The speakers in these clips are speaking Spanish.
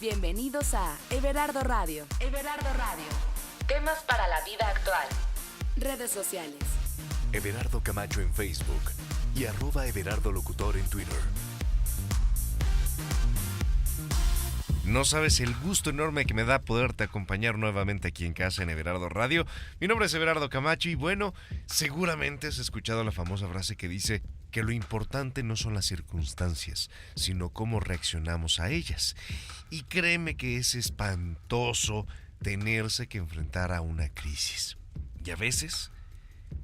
Bienvenidos a Everardo Radio. Everardo Radio. Temas para la vida actual. Redes sociales. Everardo Camacho en Facebook y @Everardo Locutor en Twitter. No sabes el gusto enorme que me da poderte acompañar nuevamente aquí en casa en Everardo Radio. Mi nombre es Everardo Camacho y bueno, seguramente has escuchado la famosa frase que dice que lo importante no son las circunstancias, sino cómo reaccionamos a ellas. Y créeme que es espantoso tenerse que enfrentar a una crisis. Y a veces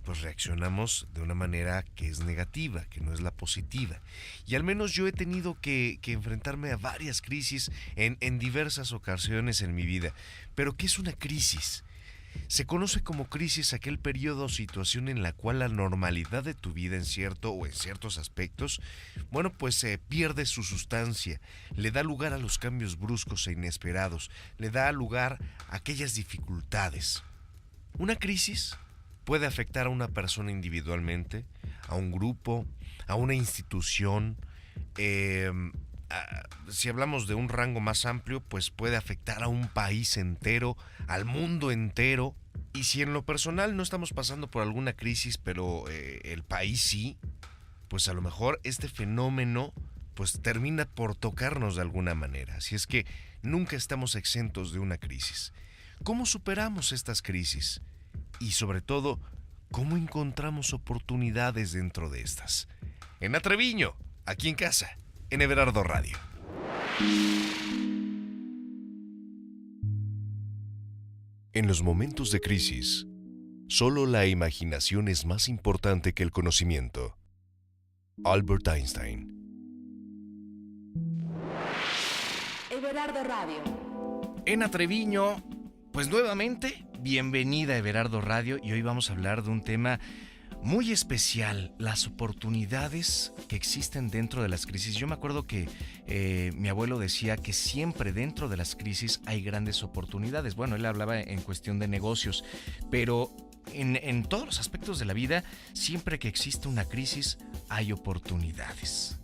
pues reaccionamos de una manera que es negativa, que no es la positiva. Y al menos yo he tenido que enfrentarme a varias crisis en diversas ocasiones en mi vida. Pero ¿qué es una crisis? Se conoce como crisis aquel periodo o situación en la cual la normalidad de tu vida en ciertos aspectos, pierde su sustancia, le da lugar a los cambios bruscos e inesperados, le da lugar a aquellas dificultades. Una crisis puede afectar a una persona individualmente, a un grupo, a una institución. Si hablamos de un rango más amplio, pues puede afectar a un país entero, al mundo entero. Y si en lo personal no estamos pasando por alguna crisis, pero el país sí, pues a lo mejor este fenómeno pues termina por tocarnos de alguna manera. Así es que nunca estamos exentos de una crisis. ¿Cómo superamos estas crisis? Y sobre todo, ¿cómo encontramos oportunidades dentro de estas? En Atreviño, aquí en casa, en Everardo Radio. En los momentos de crisis, solo la imaginación es más importante que el conocimiento. Albert Einstein. Everardo Radio. En Atreviño, pues nuevamente, bienvenida a Everardo Radio y hoy vamos a hablar de un tema muy especial, las oportunidades que existen dentro de las crisis. Yo me acuerdo que mi abuelo decía que siempre dentro de las crisis hay grandes oportunidades. Bueno, él hablaba en cuestión de negocios, pero en todos los aspectos de la vida, siempre que existe una crisis hay oportunidades.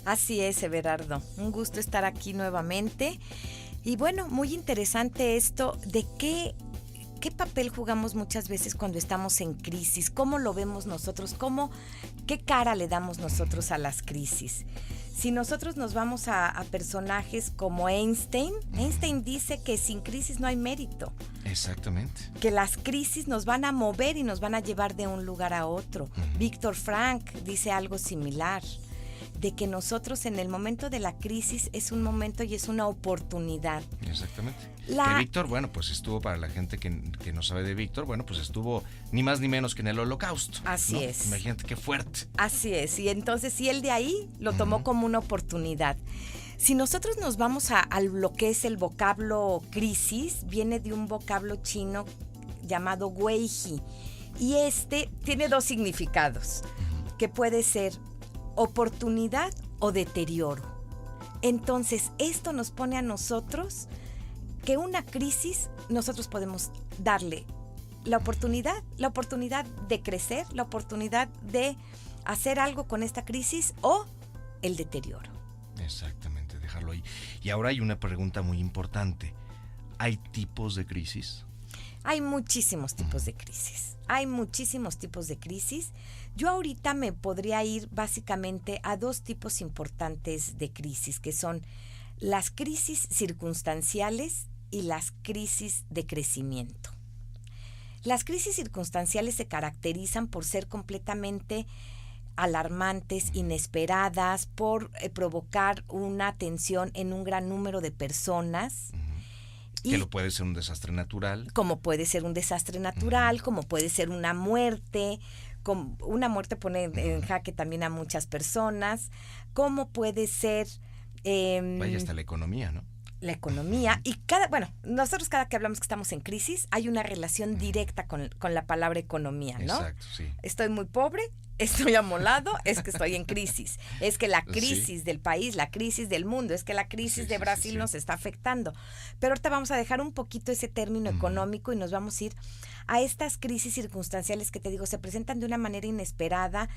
Así es, Everardo. Un gusto estar aquí nuevamente. Y bueno, muy interesante esto de qué papel jugamos muchas veces cuando estamos en crisis, cómo lo vemos nosotros, qué cara le damos nosotros a las crisis. Si nosotros nos vamos a personajes como Einstein dice que sin crisis no hay mérito. Exactamente. Que las crisis nos van a mover y nos van a llevar de un lugar a otro. Víctor Frank dice algo similar, de que nosotros en el momento de la crisis es un momento y es una oportunidad. Exactamente. Que Víctor, pues estuvo, para la gente que no sabe de Víctor, pues estuvo ni más ni menos que en el Holocausto. Así es. Imagínate qué fuerte. Así es, y entonces si él de ahí lo tomó como una oportunidad. Si nosotros nos vamos a lo que es el vocablo crisis, viene de un vocablo chino llamado weiji, y tiene dos significados, que puede ser oportunidad o deterioro. Entonces, esto nos pone a nosotros que una crisis nosotros podemos darle la oportunidad de crecer, la oportunidad de hacer algo con esta crisis o el deterioro. Exactamente, dejarlo ahí. Y ahora hay una pregunta muy importante. ¿Hay tipos de crisis? Hay muchísimos tipos de crisis. Yo ahorita me podría ir básicamente a dos tipos importantes de crisis, que son las crisis circunstanciales y las crisis de crecimiento. Las crisis circunstanciales se caracterizan por ser completamente alarmantes, inesperadas, por provocar una tensión en un gran número de personas. Que lo puede ser un desastre natural. Como puede ser un desastre natural, como puede ser una muerte. Una muerte pone en jaque también a muchas personas. Como puede ser... Vaya, hasta la economía, ¿no? La economía. Y nosotros cada que hablamos que estamos en crisis, hay una relación directa con la palabra economía, ¿no? Exacto, sí. Estoy muy pobre, estoy amolado, es que estoy en crisis. Es que la crisis del país, la crisis del mundo, es que la crisis de Brasil nos está afectando. Pero ahorita vamos a dejar un poquito ese término económico y nos vamos a ir a estas crisis circunstanciales que te digo, se presentan de una manera inesperada,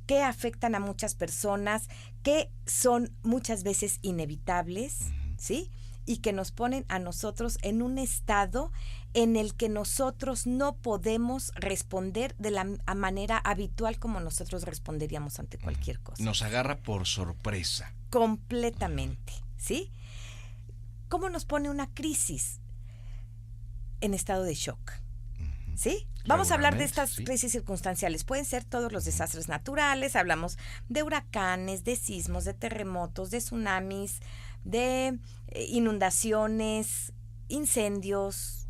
que afectan a muchas personas, que son muchas veces inevitables, ¿sí? y que nos ponen a nosotros en un estado en el que nosotros no podemos responder de la manera habitual como nosotros responderíamos ante cualquier cosa. Nos agarra por sorpresa. Completamente, ¿sí? ¿Cómo nos pone una crisis? En estado de shock, ¿sí? Vamos a hablar de estas crisis circunstanciales. Pueden ser todos los desastres naturales, hablamos de huracanes, de sismos, de terremotos, de tsunamis, de inundaciones, incendios,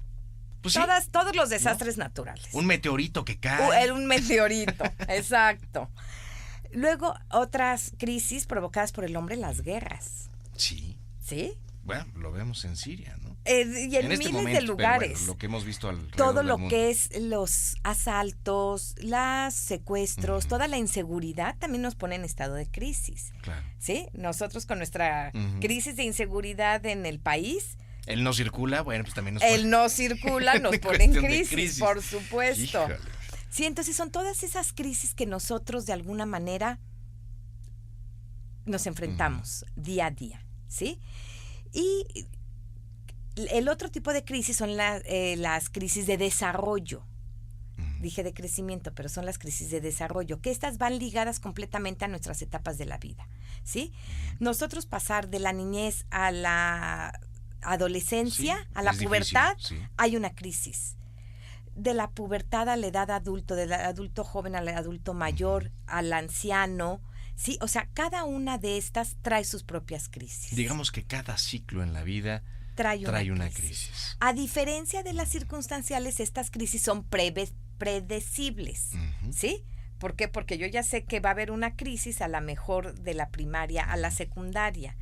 Pues todos los desastres naturales. Un meteorito que cae. Un meteorito, exacto. Luego, otras crisis provocadas por el hombre, las guerras. Sí. ¿Sí? Bueno, lo vemos en Siria, ¿no? Y en miles momento, de lugares. Bueno, lo que hemos visto alrededor todo del lo mundo. que es los asaltos, los secuestros, toda la inseguridad también nos pone en estado de crisis. Claro. ¿Sí? Nosotros con nuestra crisis de inseguridad en el país. Él no circula, bueno, pues también nos pone. Él no circula, nos pone en cuestión de crisis, por supuesto. Híjole. Sí, entonces son todas esas crisis que nosotros de alguna manera nos enfrentamos día a día, ¿sí? Y el otro tipo de crisis son las crisis de desarrollo. Dije de crecimiento, pero son las crisis de desarrollo, que estas van ligadas completamente a nuestras etapas de la vida, ¿sí? Nosotros pasar de la niñez a la adolescencia, Sí, a la es pubertad, difícil, sí. hay una crisis. De la pubertad a la edad adulto, del adulto joven al adulto mayor, al anciano, ¿sí? O sea, cada una de estas trae sus propias crisis. Digamos que cada ciclo en la vida trae una crisis. A diferencia de las circunstanciales, estas crisis son predecibles, ¿sí? ¿Por qué? Porque yo ya sé que va a haber una crisis a la mejor de la primaria a la secundaria,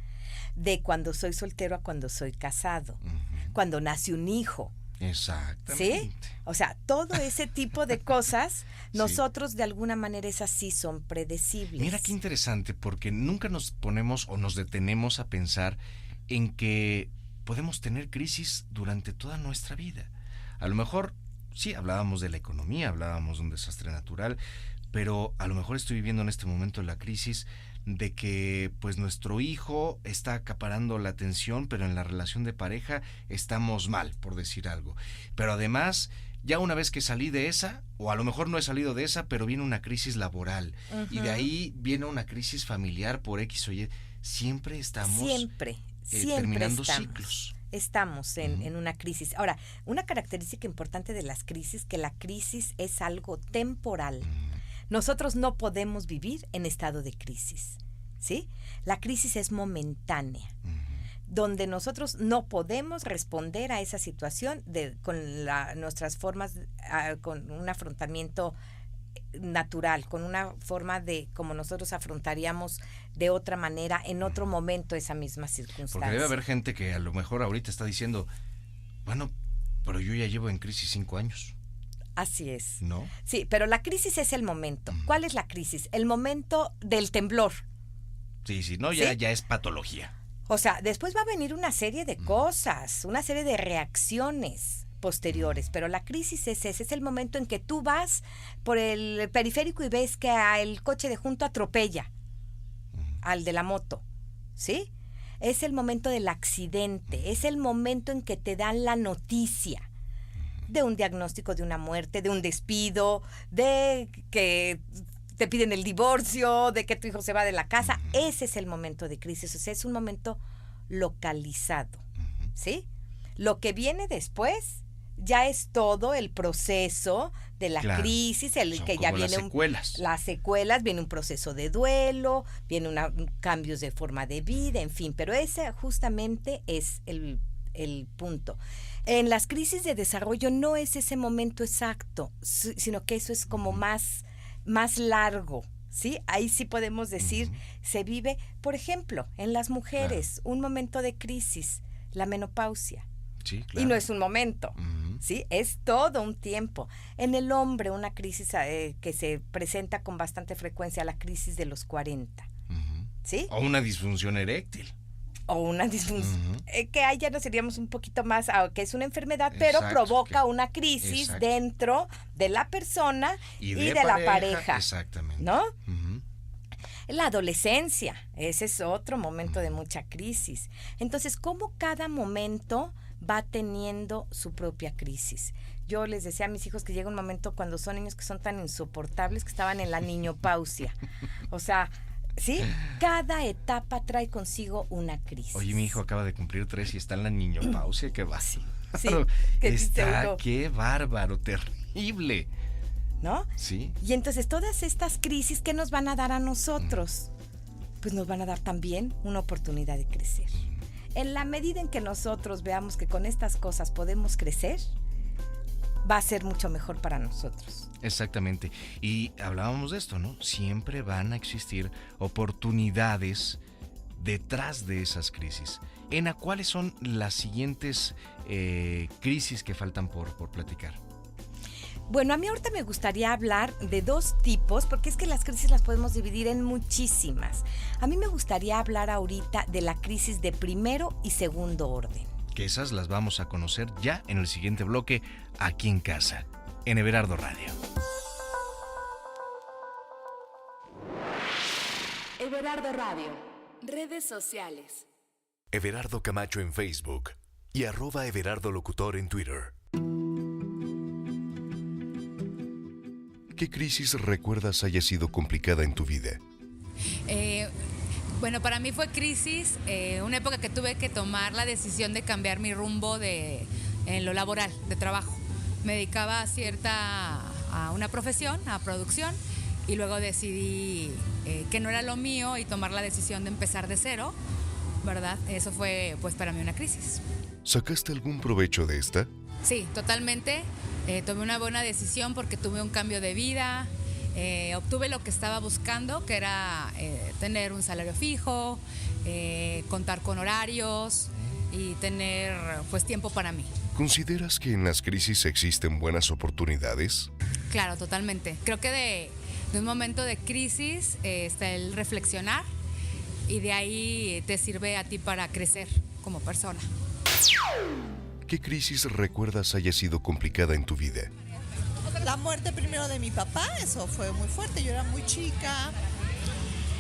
de cuando soy soltero a cuando soy casado, cuando nace un hijo. Exactamente. ¿Sí? O sea, todo ese tipo de cosas, nosotros de alguna manera esas sí son predecibles. Mira qué interesante, porque nunca nos ponemos o nos detenemos a pensar en que podemos tener crisis durante toda nuestra vida. A lo mejor, sí, hablábamos de la economía, hablábamos de un desastre natural, pero a lo mejor estoy viviendo en este momento la crisis de que pues nuestro hijo está acaparando la atención, pero en la relación de pareja estamos mal, por decir algo. Pero además, ya una vez que salí de esa, o a lo mejor no he salido de esa, pero viene una crisis laboral, y de ahí viene una crisis familiar por X o Y. Siempre estamos siempre terminando estamos. Ciclos. Estamos en una crisis. Ahora, una característica importante de las crisis, que la crisis es algo temporal. Nosotros no podemos vivir en estado de crisis, ¿sí? La crisis es momentánea, donde nosotros no podemos responder a esa situación con nuestras formas, con un afrontamiento natural, con una forma de como nosotros afrontaríamos de otra manera en otro momento esa misma circunstancia. Porque debe haber gente que a lo mejor ahorita está diciendo, bueno, pero yo ya llevo en crisis 5 años. Así es. ¿No? Sí, pero la crisis es el momento. ¿Cuál es la crisis? El momento del temblor. Sí, no, ya es patología. O sea, después va a venir una serie de cosas, una serie de reacciones posteriores, pero la crisis es ese, es el momento en que tú vas por el periférico y ves que el coche de junto atropella al de la moto, ¿sí? Es el momento del accidente, es el momento en que te dan la noticia de un diagnóstico de una muerte, de un despido, de que te piden el divorcio, de que tu hijo se va de la casa. Ese es el momento de crisis, o sea, es un momento localizado, ¿sí? Lo que viene después ya es todo el proceso de la crisis, que ya viene las secuelas, viene un proceso de duelo, viene cambios de forma de vida, en fin, pero ese justamente es el punto. En las crisis de desarrollo no es ese momento exacto, sino que eso es como más largo, ¿sí? Ahí sí podemos decir, se vive, por ejemplo, en las mujeres, un momento de crisis, la menopausia. Sí, claro. Y no es un momento, ¿sí? Es todo un tiempo. En el hombre, una crisis que se presenta con bastante frecuencia, la crisis de los 40, ¿sí? O una disfunción eréctil. O una disfunción, que ahí ya nos iríamos un poquito más a que es una enfermedad, pero provoca una crisis dentro de la persona y de la pareja. Exactamente. ¿No? La adolescencia, ese es otro momento de mucha crisis. Entonces, ¿cómo cada momento va teniendo su propia crisis? Yo les decía a mis hijos que llega un momento cuando son niños que son tan insoportables que estaban en la niñopausia. O sea, ¿sí? Cada etapa trae consigo una crisis. Oye, mi hijo acaba de cumplir 3 y está en la niñopausia, qué va. Sí, qué bárbaro, terrible. ¿No? Sí. Y entonces todas estas crisis, ¿qué nos van a dar a nosotros? Pues nos van a dar también una oportunidad de crecer. En la medida en que nosotros veamos que con estas cosas podemos crecer, va a ser mucho mejor para nosotros. Exactamente. Y hablábamos de esto, ¿no? Siempre van a existir oportunidades detrás de esas crisis. Ena, ¿cuáles son las siguientes crisis que faltan por platicar? Bueno, a mí ahorita me gustaría hablar de 2 tipos, porque es que las crisis las podemos dividir en muchísimas. A mí me gustaría hablar ahorita de la crisis de primero y segundo orden. Que esas las vamos a conocer ya en el siguiente bloque, aquí en casa, en Everardo Radio. Everardo Radio. Redes sociales. Everardo Camacho en Facebook y @Everardo Locutor en Twitter. ¿Qué crisis recuerdas haya sido complicada en tu vida? Bueno, para mí fue crisis, una época que tuve que tomar la decisión de cambiar mi rumbo en lo laboral, de trabajo. Me dedicaba a una profesión, a producción, y luego decidí que no era lo mío y tomar la decisión de empezar de cero, ¿verdad? Eso fue pues para mí una crisis. ¿Sacaste algún provecho de esta? Sí, totalmente. Tomé una buena decisión porque tuve un cambio de vida, obtuve lo que estaba buscando, que era tener un salario fijo, contar con horarios y tener pues tiempo para mí. ¿Consideras que en las crisis existen buenas oportunidades? Claro, totalmente. Creo que de un momento de crisis está el reflexionar y de ahí te sirve a ti para crecer como persona. ¿Qué crisis recuerdas haya sido complicada en tu vida? La muerte primero de mi papá, eso fue muy fuerte, yo era muy chica.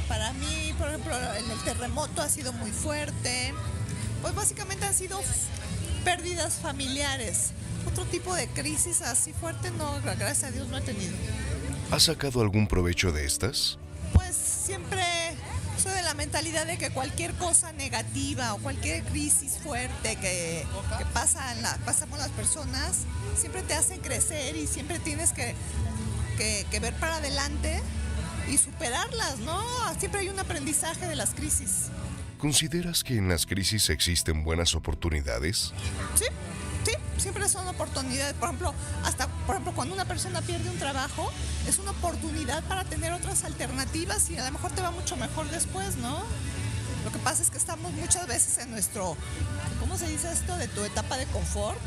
Para mí, por ejemplo, en el terremoto ha sido muy fuerte. Pues básicamente han sido pérdidas familiares. Otro tipo de crisis así fuerte no, gracias a Dios no he tenido. ¿Has sacado algún provecho de estas? Pues siempre soy de la mentalidad de que cualquier cosa negativa o cualquier crisis fuerte que pasamos las personas, siempre te hacen crecer y siempre tienes que ver para adelante y superarlas, ¿no? Siempre hay un aprendizaje de las crisis. ¿Consideras que en las crisis existen buenas oportunidades? Sí, siempre son oportunidades. Por ejemplo, cuando una persona pierde un trabajo, es una oportunidad para tener otras alternativas y a lo mejor te va mucho mejor después, ¿no? Lo que pasa es que estamos muchas veces en nuestro, ¿cómo se dice esto? De tu etapa de confort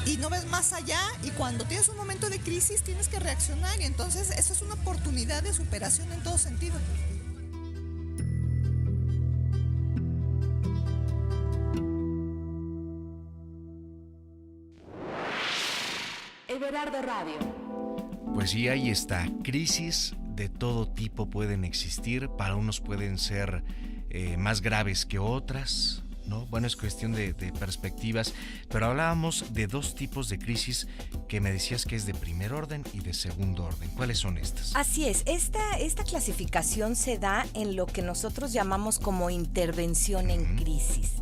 y no ves más allá y cuando tienes un momento de crisis tienes que reaccionar y entonces eso es una oportunidad de superación en todo sentido. Everardo Radio. Pues sí, ahí está. Crisis de todo tipo pueden existir. Para unos pueden ser más graves que otras, ¿no? Bueno, es cuestión de perspectivas. Pero hablábamos de 2 tipos de crisis que me decías que es de primer orden y de segundo orden. ¿Cuáles son estas? Así es, esta clasificación se da en lo que nosotros llamamos como intervención en crisis.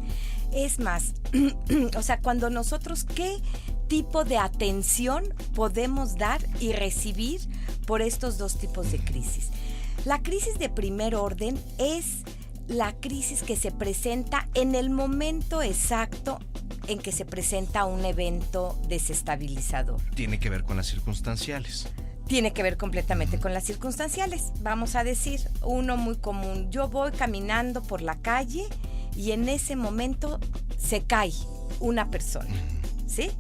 Es más, o sea, cuando nosotros, ¿qué tipo de atención podemos dar y recibir por estos 2 tipos de crisis? La crisis de primer orden es la crisis que se presenta en el momento exacto en que se presenta un evento desestabilizador. Tiene que ver con las circunstanciales. Tiene que ver completamente con las circunstanciales. Vamos a decir, uno muy común. Yo voy caminando por la calle y en ese momento se cae una persona, ¿sí?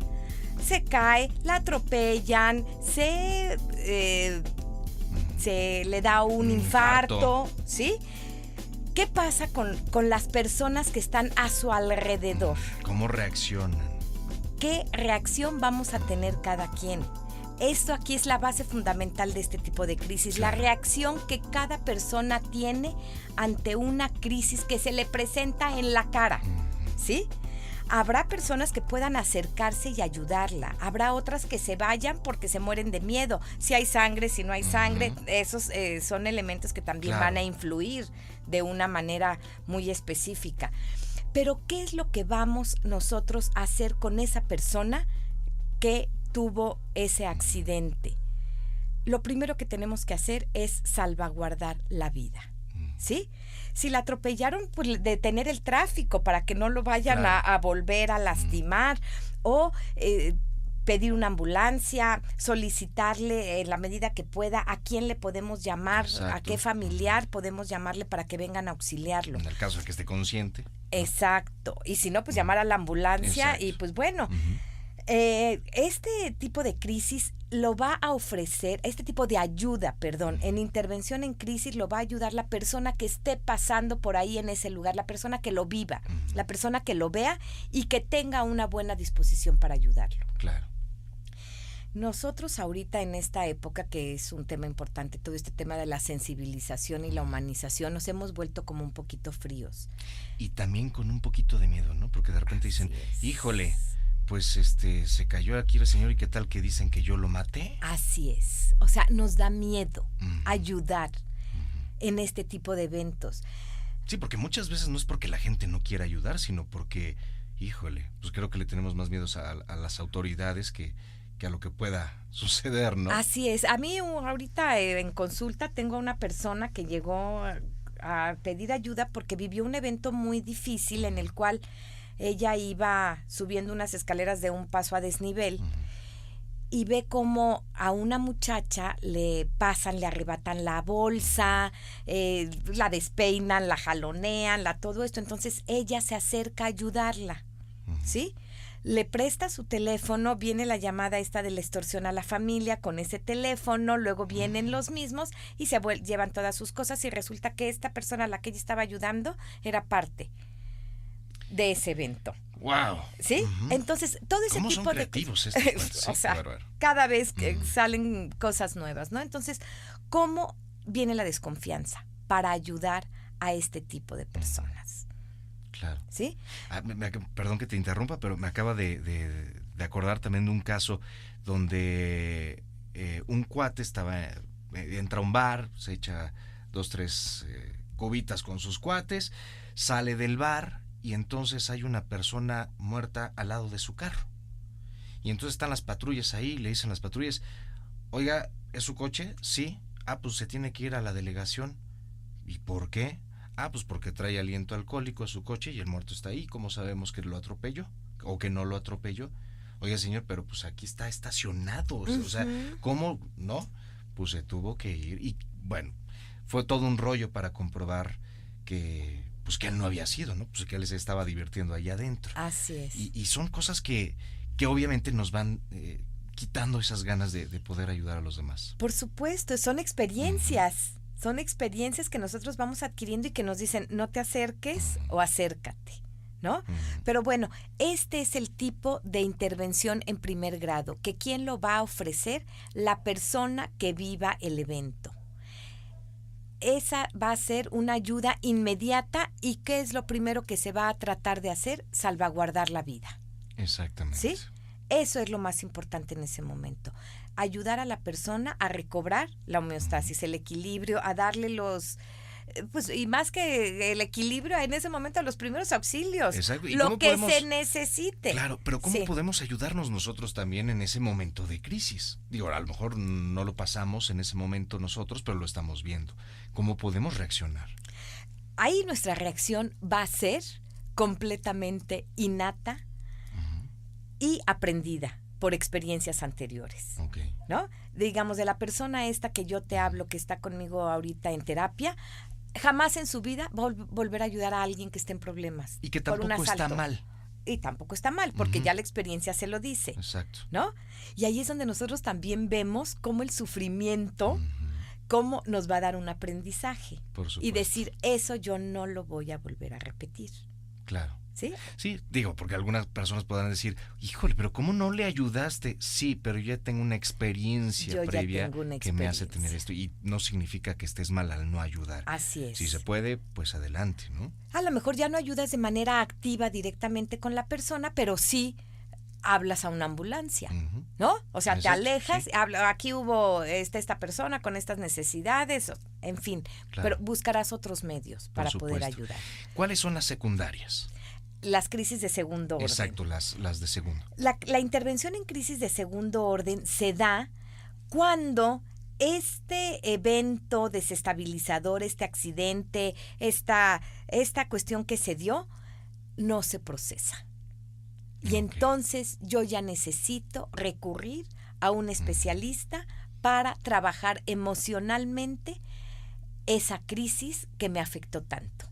Se cae, la atropellan, se le da un infarto, ¿sí? ¿Qué pasa con las personas que están a su alrededor? ¿Cómo reaccionan? ¿Qué reacción vamos a tener cada quien? Esto aquí es la base fundamental de este tipo de crisis, la reacción que cada persona tiene ante una crisis que se le presenta en la cara, ¿sí? Habrá personas que puedan acercarse y ayudarla. Habrá otras que se vayan porque se mueren de miedo. Si hay sangre, si no hay sangre, esos son elementos que también van a influir de una manera muy específica. Pero, ¿qué es lo que vamos nosotros a hacer con esa persona que tuvo ese accidente? Lo primero que tenemos que hacer es salvaguardar la vida, ¿sí? Si la atropellaron, pues detener el tráfico para que no lo vayan a volver a lastimar, o pedir una ambulancia, solicitarle en la medida que pueda a quién le podemos llamar, a qué familiar podemos llamarle para que vengan a auxiliarlo. En el caso de que esté consciente. Exacto. Y si no, pues llamar a la ambulancia. Y pues bueno, este tipo de crisis lo va a ofrecer, este tipo de ayuda, en intervención en crisis lo va a ayudar la persona que esté pasando por ahí en ese lugar, la persona que lo viva, la persona que lo vea y que tenga una buena disposición para ayudarlo. Claro. Nosotros ahorita en esta época, que es un tema importante, todo este tema de la sensibilización y la humanización, nos hemos vuelto como un poquito fríos. Y también con un poquito de miedo, ¿no? Porque de repente dicen, híjole, pues se cayó aquí el señor y qué tal que dicen que yo lo maté. Así es. O sea, nos da miedo ayudar en este tipo de eventos. Sí, porque muchas veces no es porque la gente no quiera ayudar, sino porque, híjole, pues creo que le tenemos más miedo a las autoridades que a lo que pueda suceder, ¿no? Así es. A mí ahorita en consulta tengo a una persona que llegó a pedir ayuda porque vivió un evento muy difícil en el cual ella iba subiendo unas escaleras de un paso a desnivel y ve como a una muchacha le pasan, le arrebatan la bolsa, la despeinan, la jalonean, todo esto. Entonces ella se acerca a ayudarla, ¿sí? Le presta su teléfono, viene la llamada esta de la extorsión a la familia con ese teléfono, luego vienen los mismos y se llevan todas sus cosas y resulta que esta persona a la que ella estaba ayudando era parte de ese evento. Wow. ¿Sí? Entonces, todo ese ¿Cómo tipo son de creativos o sea, cada vez que salen cosas nuevas, ¿no? Entonces, ¿cómo viene la desconfianza para ayudar a este tipo de personas? Claro. ¿Sí? Perdón que te interrumpa, pero me acaba de acordar también de un caso donde un cuate entra a un bar, se echa 2, 3 cubitas con sus cuates, sale del bar y entonces hay una persona muerta al lado de su carro. Y entonces están las patrullas ahí, le dicen las patrullas, oiga, ¿es su coche? Sí. Pues se tiene que ir a la delegación. ¿Y por qué? Pues porque trae aliento alcohólico a su coche y el muerto está ahí. ¿Cómo sabemos que lo atropelló o que no lo atropelló? Oiga, señor, pero pues aquí está estacionado. O sea, ¿cómo no? Pues se tuvo que ir. Y bueno, fue todo un rollo para comprobar que él no había sido, ¿no? Pues que él se estaba divirtiendo allá adentro. Así es. Y son cosas que obviamente nos van quitando esas ganas de poder ayudar a los demás. Por supuesto, son experiencias. Son experiencias que nosotros vamos adquiriendo y que nos dicen, no te acerques o acércate, ¿no? Pero bueno, este es el tipo de intervención en primer grado, que ¿quién lo va a ofrecer? La persona que viva el evento. Esa va a ser una ayuda inmediata y ¿qué es lo primero que se va a tratar de hacer? Salvaguardar la vida. Exactamente. ¿Sí? Eso es lo más importante en ese momento. Ayudar a la persona a recobrar la homeostasis, el equilibrio, a darle y más que el equilibrio, en ese momento los primeros auxilios. Exacto. ¿Y lo que se necesite. Claro, pero ¿cómo podemos ayudarnos nosotros también en ese momento de crisis? Digo, a lo mejor no lo pasamos en ese momento nosotros, pero lo estamos viendo. ¿Cómo podemos reaccionar? Ahí nuestra reacción va a ser completamente innata y aprendida por experiencias anteriores, ¿no? Digamos, de la persona esta que yo te hablo, que está conmigo ahorita en terapia, jamás en su vida va a volver a ayudar a alguien que esté en problemas. Y que tampoco está mal. Y tampoco está mal, porque ya la experiencia se lo dice. Exacto. ¿No? Y ahí es donde nosotros también vemos cómo el sufrimiento, cómo nos va a dar un aprendizaje. Por supuesto. Y decir, eso yo no lo voy a volver a repetir. Claro. ¿Sí? Sí, digo, porque algunas personas podrán decir, híjole, pero ¿cómo no le ayudaste? Sí, pero yo ya tengo una experiencia Yo ya previa tengo una que me hace experiencia. tener esto. Y no significa que estés mal al no ayudar. Así es. Si se puede, pues adelante, ¿no? A lo mejor ya no ayudas de manera activa directamente con la persona, pero sí hablas a una ambulancia, Ujú. ¿no? O sea, te Exacto, alejas, sí. aquí hubo esta persona con estas necesidades, en fin, Claro. pero buscarás otros medios para poder supuesto. ayudar. ¿Cuáles son las secundarias? Las crisis de segundo orden. Exacto, las de segundo. La intervención en crisis de segundo orden se da cuando este evento desestabilizador, este accidente, esta cuestión que se dio, no se procesa. Y Ok. entonces yo ya necesito recurrir a un especialista para trabajar emocionalmente esa crisis que me afectó tanto.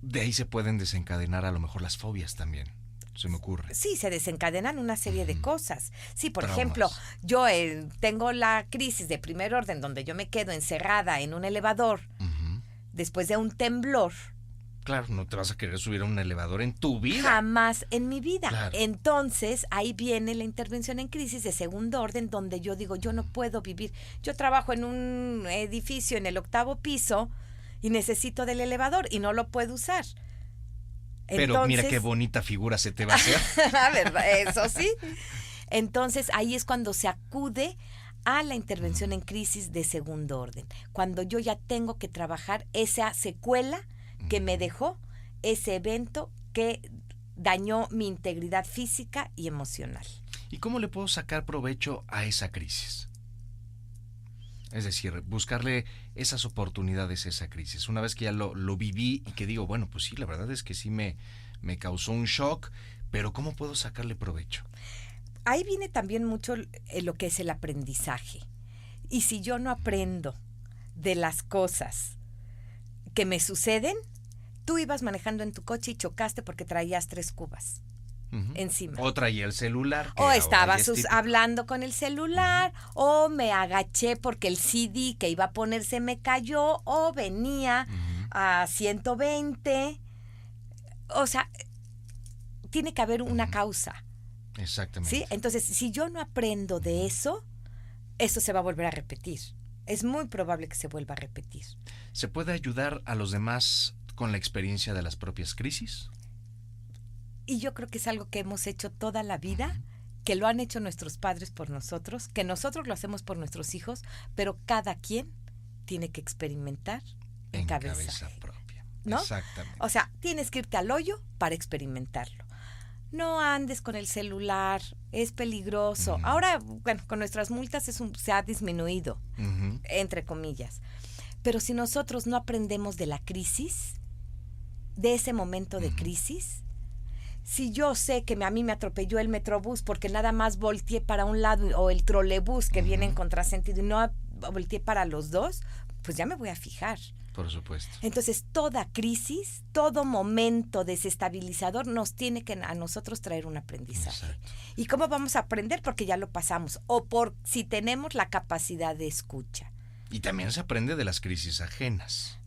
De ahí se pueden desencadenar a lo mejor las fobias también, se me ocurre. Sí, se desencadenan una serie de cosas. Sí, por Traumas. ejemplo, yo tengo la crisis de primer orden donde yo me quedo encerrada en un elevador Ujú. después de un temblor. Claro, no te vas a querer subir a un elevador en tu vida. Jamás en mi vida. Claro. Entonces, ahí viene la intervención en crisis de segundo orden donde yo digo, yo no puedo vivir. Yo trabajo en un edificio en el 8º piso y necesito del elevador y no lo puedo usar. Pero mira qué bonita figura se te va a hacer. La verdad, eso sí. Entonces, ahí es cuando se acude a la intervención en crisis de segundo orden. Cuando yo ya tengo que trabajar esa secuela que me dejó ese evento que dañó mi integridad física y emocional. ¿Y cómo le puedo sacar provecho a esa crisis? Es decir, buscarle esas oportunidades a esa crisis. Una vez que ya lo viví y que digo, bueno, pues sí, la verdad es que sí me causó un shock, pero ¿cómo puedo sacarle provecho? Ahí viene también mucho lo que es el aprendizaje. Y si yo no aprendo de las cosas que me suceden, tú ibas manejando en tu coche y chocaste porque traías 3 cubas Ujú. encima. O traía el celular. que O ahora estabas ya es típico. hablando con el celular, o me agaché porque el CD que iba a poner se me cayó, o venía Ujú. a 120. O sea, tiene que haber una causa, Exactamente. ¿sí? Entonces, si yo no aprendo de eso se va a volver a repetir. Es muy probable que se vuelva a repetir. ¿Se puede ayudar a los demás con la experiencia de las propias crisis? Y yo creo que es algo que hemos hecho toda la vida, que lo han hecho nuestros padres por nosotros, que nosotros lo hacemos por nuestros hijos, pero cada quien tiene que experimentar en cabeza propia. ¿no? Exactamente. O sea, tienes que irte al hoyo para experimentarlo. No andes con el celular, es peligroso. Ujú. Ahora, bueno, con nuestras multas se ha disminuido, Ujú. entre comillas. Pero si nosotros no aprendemos de la crisis, de ese momento de crisis, si yo sé que a mí me atropelló el metrobús porque nada más volteé para un lado o el trolebús que viene en contrasentido y no volteé para los dos, pues ya me voy a fijar. Por supuesto. Entonces, toda crisis, todo momento desestabilizador nos tiene que a nosotros traer un aprendizaje. Exacto. ¿Y cómo vamos a aprender? Porque ya lo pasamos. O por si tenemos la capacidad de escucha. Y también se aprende de las crisis ajenas,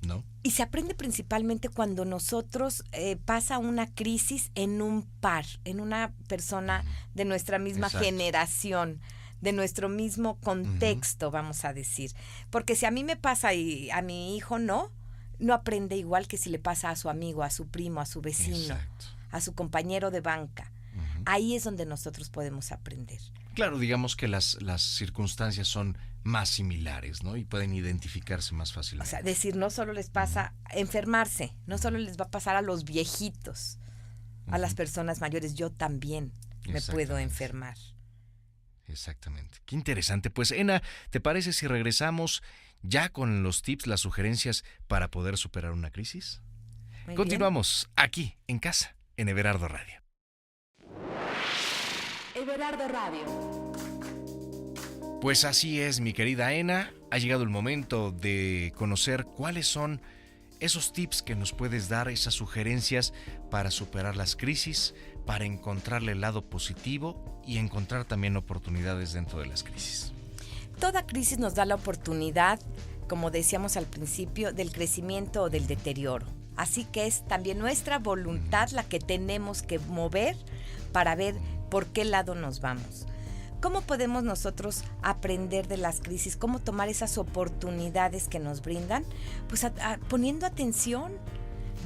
¿no? Y se aprende principalmente cuando nosotros pasa una crisis en un par, en una persona de nuestra misma Exacto. generación, de nuestro mismo contexto, vamos a decir. Porque si a mí me pasa y a mi hijo no aprende igual que si le pasa a su amigo, a su primo, a su vecino, Exacto. a su compañero de banca. Ujú. Ahí es donde nosotros podemos aprender. Claro, digamos que las circunstancias son más similares, ¿no? Y pueden identificarse más O fácilmente. sea, decir, no solo les pasa enfermarse, no solo les va a pasar a los viejitos, a las personas mayores, yo también me puedo Exactamente. enfermar. Exactamente. Qué interesante. Pues, Ena, ¿te parece si regresamos ya con los tips, las sugerencias para poder superar una crisis? Muy Continuamos aquí, en casa, en Everardo Radio. Everardo Radio. Pues así es, mi querida Ena. Ha llegado el momento de conocer cuáles son esos tips que nos puedes dar, esas sugerencias para superar las crisis, para encontrarle el lado positivo y encontrar también oportunidades dentro de las crisis. Toda crisis nos da la oportunidad, como decíamos al principio, del crecimiento o del deterioro. Así que es también nuestra voluntad la que tenemos que mover para ver por qué lado nos vamos. ¿Cómo podemos nosotros aprender de las crisis? ¿Cómo tomar esas oportunidades que nos brindan? Pues poniendo atención,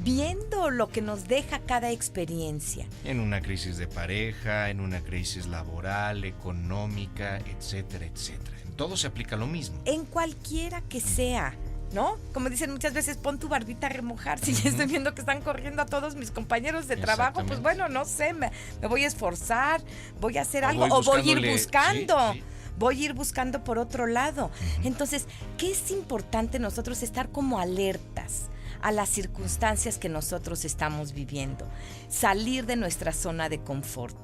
viendo lo que nos deja cada experiencia. En una crisis de pareja, en una crisis laboral, económica, etcétera, etcétera. En todo se aplica lo mismo. En cualquiera que sea, ¿no? Como dicen muchas veces, pon tu barbita a remojar. Si ya estoy viendo que están corriendo a todos mis compañeros de trabajo, pues bueno, no sé, me voy a esforzar, voy a hacer algo, o voy a ir buscando. Sí. Voy a ir buscando por otro lado. Entonces, ¿qué es importante nosotros estar como alertas a las circunstancias que nosotros estamos viviendo? Salir de nuestra zona de confort.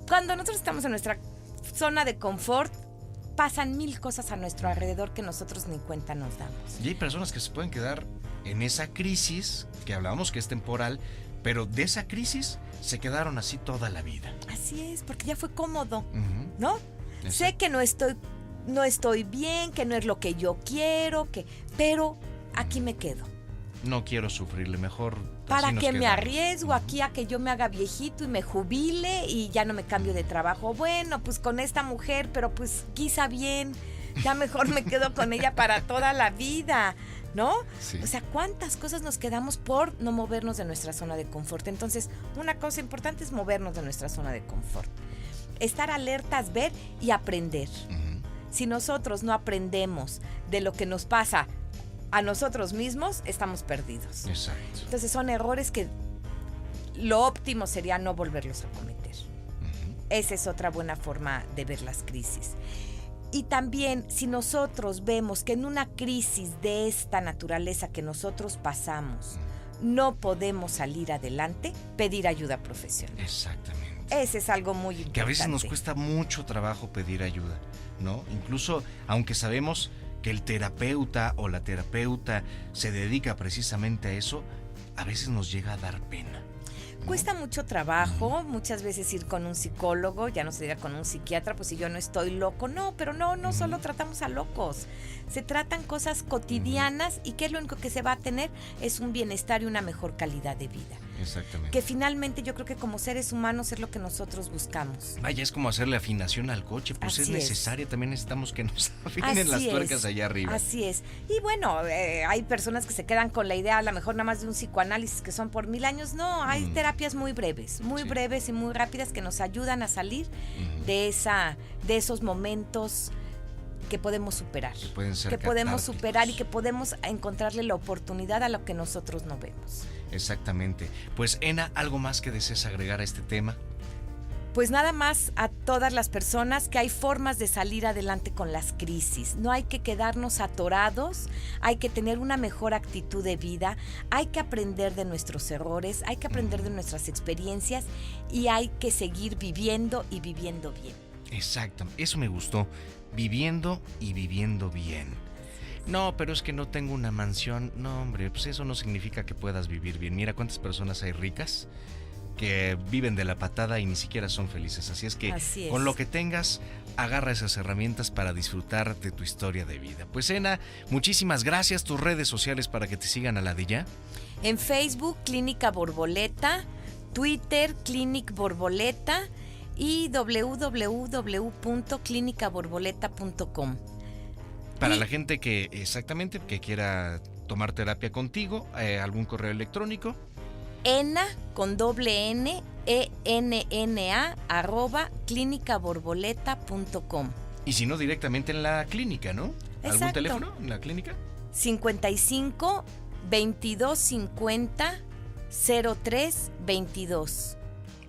Cuando nosotros estamos en nuestra zona de confort, pasan 1000 cosas a nuestro alrededor que nosotros ni cuenta nos damos. Y hay personas que se pueden quedar en esa crisis, que hablábamos que es temporal, pero de esa crisis se quedaron así toda la vida. Así es, porque ya fue cómodo, ¿no? Exacto. Sé que no estoy bien, que no es lo que yo quiero, pero aquí me quedo. No quiero sufrirle, mejor. ¿Para qué me arriesgo aquí a que yo me haga viejito y me jubile y ya no me cambio de trabajo? Bueno, pues con esta mujer, pero pues quizá bien, ya mejor me quedo con ella para toda la vida, ¿no? Sí. O sea, ¿cuántas cosas nos quedamos por no movernos de nuestra zona de confort? Entonces, una cosa importante es movernos de nuestra zona de confort. Estar alertas, ver y aprender. Si nosotros no aprendemos de lo que nos pasa a nosotros mismos, estamos perdidos. Exacto. Entonces son errores que lo óptimo sería no volverlos a cometer. Esa es otra buena forma de ver las crisis. Y también, si nosotros vemos que en una crisis de esta naturaleza que nosotros pasamos, no podemos salir adelante, pedir ayuda profesional. Exactamente. Ese es algo muy importante. Que a veces nos cuesta mucho trabajo pedir ayuda, ¿no? Incluso, aunque sabemos que el terapeuta o la terapeuta se dedica precisamente a eso, a veces nos llega a dar pena, ¿no? Cuesta mucho trabajo, muchas veces ir con un psicólogo, ya no se diga con un psiquiatra, pues si yo no estoy loco, no, pero no solo tratamos a locos, se tratan cosas cotidianas y que lo único que se va a tener es un bienestar y una mejor calidad de vida. Exactamente. Que finalmente yo creo que como seres humanos es lo que nosotros buscamos. Vaya, es como hacerle afinación al coche, pues así es necesaria, también necesitamos que nos afinen las tuercas allá arriba. Así es. Y bueno, hay personas que se quedan con la idea a lo mejor nada más de un psicoanálisis que son por 1000 años. No, hay terapias muy breves y muy rápidas que nos ayudan a salir de esos momentos que podemos superar. Que podemos superar y que podemos encontrarle la oportunidad a lo que nosotros no vemos. Exactamente. Pues Ena, ¿algo más que desees agregar a este tema? Pues nada más a todas las personas que hay formas de salir adelante con las crisis. No hay que quedarnos atorados, hay que tener una mejor actitud de vida, hay que aprender de nuestros errores, hay que aprender de nuestras experiencias y hay que seguir viviendo y viviendo bien. Exacto, eso me gustó. Viviendo y viviendo bien. No, pero es que no tengo una mansión. No, hombre, pues eso no significa que puedas vivir bien. Mira cuántas personas hay ricas que viven de la patada y ni siquiera son felices. Así es que con lo que tengas, agarra esas herramientas para disfrutar de tu historia de vida. Pues Ena, muchísimas gracias. Tus redes sociales para que te sigan a la de ya. En Facebook, Clínica Borboleta, Twitter, Clinic Borboleta y www.clinicaborboleta.com. Para la gente que quiera tomar terapia contigo, algún correo electrónico. Ena con doble N, ENNA @clinicaborboleta.com. Y si no, directamente en la clínica, ¿no? Exacto. ¿Algún teléfono en la clínica? 55 22 50 03 22.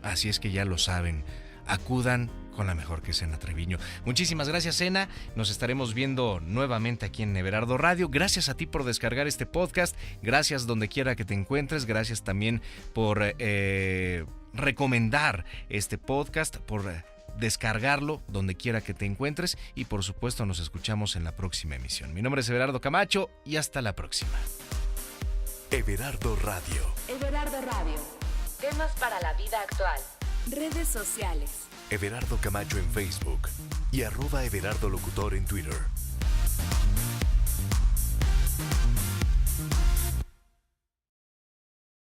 Así es que ya lo saben. Acudan con la mejor, que es Ena Treviño. Muchísimas gracias, Ena. Nos estaremos viendo nuevamente aquí en Everardo Radio. Gracias a ti por descargar este podcast. Gracias donde quiera que te encuentres. Gracias también por recomendar este podcast, por descargarlo donde quiera que te encuentres. Y por supuesto nos escuchamos en la próxima emisión. Mi nombre es Everardo Camacho y hasta la próxima. Everardo Radio. Everardo Radio. Temas para la vida actual. Redes sociales. Everardo Camacho en Facebook y @Everardo Locutor en Twitter.